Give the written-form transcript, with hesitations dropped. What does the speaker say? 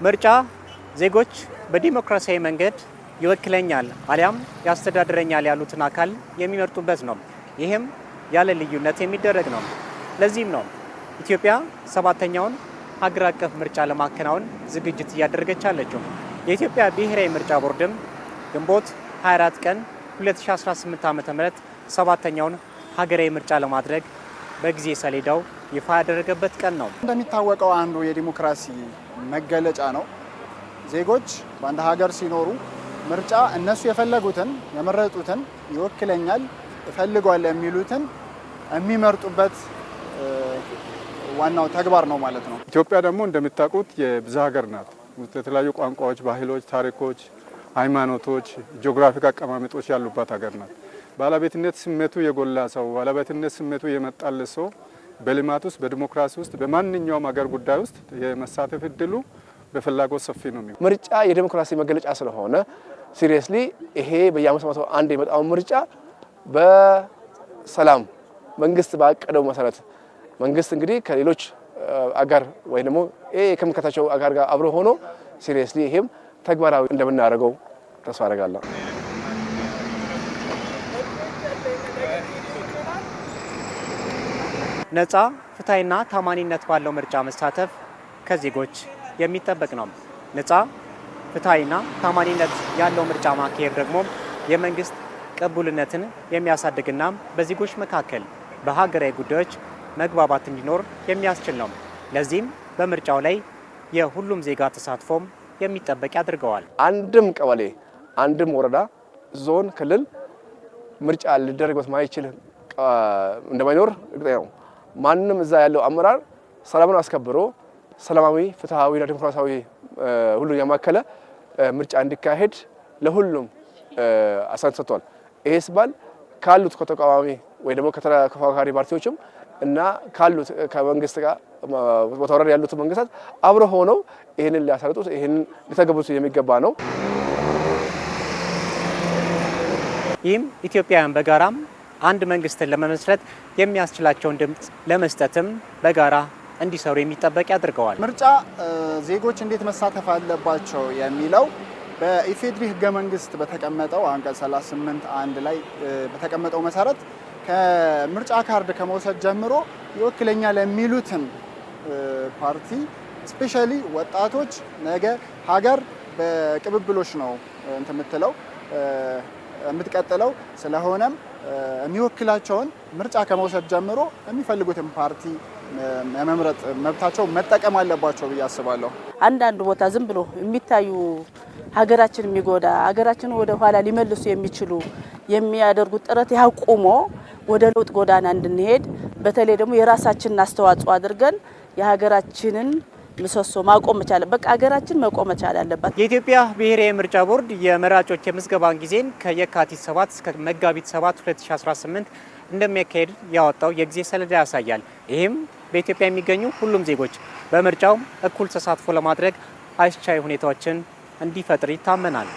ምርጫ ዜጎች በዲሞክራሲያዊ መንገድ ይወክለኛል አሊያም ያስተዳድረኛል ያሉትን አካል የሚመርጡበት ነው። ይህም ያለ ልዩነት የሚደረግ ነው። ለዚህም ነው ኢትዮጵያ 7ኛውን ሀገር አቀፍ ምርጫ ለማከናወን ዝግጅት እያደረገች ያለችው። የኢትዮጵያ ብሔራዊ ምርጫ ቦርድም ግንቦት 24 ቀን 2018 ዓ.ም 7ኛውን ሀገራዊ ምርጫ ለማድረግ በጊዜ ሰሌዳው ይፋ ያደረገበት ቀን ነው። እንደሚታወቀው አንዱ የዲሞክራሲ መገለጫ ነው። ዜጎች በአንድ ሀገር ሲኖሩ ምርጫ እነሱ የፈለጉትን የመረጡትን ይወክለኛል ይፈልጓል የሚሉትን የሚመርጡበት ዋናው ተግባር ነው ማለት ነው። ኢትዮጵያ ደግሞ እንደምታውቁት የብዝሃ ሀገር ናት። የተለያዩ ቋንቋዎች፣ ባህሎች፣ ታሪኮች፣ ሃይማኖቶች፣ ጂኦግራፊክ አቀማመጦች ያሉባት ሀገር ናት። ባለቤትነት ስሜቱ የጎላ ሰው ባለቤትነት ስሜቱ የመጣል ሰው በልማት ውስጥ በዲሞክራሲ ውስጥ በማንኛውም ሀገር ጉዳይ ውስጥ የመሳተፍ እድሉ በፍላጎት ሰፊ ነው። ምርጫ የዲሞክራሲ መገለጫ ስለሆነ ሲሪየስሊ ይሄ በየአመቱ አንድ የመጣው ምርጫ በሰላም መንግስት ባቀደው መሰረት መንግስት እንግዲህ ከሌሎች አጋር ወይ ደግሞ ከመከታቸው አጋር ጋር አብሮ ሆኖ ሲሪየስሊ ይሄም ተግባራዊ እንደምናደርገው ተስፋ አደርጋለሁ። ነፃ ፍትሃዊና ታማኒነት ባለው ምርጫ መሳተፍ ከዜጎች የሚጠበቅ ነው። ነፃ ፍትሃዊና ታማኒነት ያለው ምርጫ ማካሄድ ደግሞ የመንግስት ቅቡልነትን የሚያሳድግና በዜጎች መካከል በሀገራዊ ጉዳዮች መግባባት እንዲኖር የሚያስችል ነው። ለዚህም በምርጫው ላይ የሁሉም ዜጋ ተሳትፎም የሚጠበቅ ያድርገዋል። አንድም ቀበሌ፣ አንድም ወረዳ፣ ዞን፣ ክልል ምርጫ ሊደረግበት ማይችል እንደማይኖር እርግጠኛ ነው። ማንንም እዛ ያለው አመራር ሰላምን አስከብሮ ሰላማዊ ፍትሃዊና ዲሞክራሲያዊ ሁሉን ያማከለ ምርጫ እንዲካሄድ ለሁሉም አሳን ሰጥቷል። ይሄ ሲባል ካሉት ከተቃዋሚ ወይ ደግሞ ከተፎካካሪ ፓርቲዎችም እና ካሉት ከመንግስት ጋር በተወረድ ያሉት መንግስታት አብሮ ሆነው ይሄንን ሊያሳርጡት ይሄንን ሊተገብሩት የሚገባ ነው። ይህም ኢትዮጵያውያን በጋራም አንድ መንግስትን ለመመስረት የሚያስችላቸውን ድምጽ ለመስጠትም በጋራ እንዲሰሩ የሚጠበቅ ያድርገዋል። ምርጫ ዜጎች እንዴት መሳተፍ አለባቸው የሚለው በኢፌድሪ ህገ መንግስት በተቀመጠው አንቀጽ 38 1 ላይ በተቀመጠው መሰረት ከምርጫ ካርድ ከመውሰድ ጀምሮ ይወክለኛል የሚሉትን ፓርቲ ስፔሻሊ ወጣቶች ነገ ሀገር በቅብብሎች ነው የምትለው የምትቀጥለው። ስለሆነም የሚወክላቸውን ምርጫ ከመውሰድ ጀምሮ የሚፈልጉትን ፓርቲ የመምረጥ መብታቸው መጠቀም አለባቸው ብዬ አስባለሁ። አንዳንድ ቦታ ዝም ብሎ የሚታዩ ሀገራችን የሚጎዳ ሀገራችን ወደ ኋላ ሊመልሱ የሚችሉ የሚያደርጉት ጥረት ያቆሞ ወደ ለውጥ ጎዳና እንድንሄድ በተለይ ደግሞ የራሳችንን አስተዋጽኦ አድርገን የሀገራችንን ምሰሶ ማቆም መቻል በቃ ሀገራችን መቆም መቻል አለባት። የኢትዮጵያ ብሔራዊ ምርጫ ቦርድ የመራጮች የምዝገባን ጊዜን ከየካቲት 7 እስከ መጋቢት 7 2018 እንደሚያካሄድ ያወጣው የጊዜ ሰሌዳ ያሳያል። ይህም በኢትዮጵያ የሚገኙ ሁሉም ዜጎች በምርጫው እኩል ተሳትፎ ለማድረግ አስቻይ ሁኔታዎችን እንዲፈጥር ይታመናል።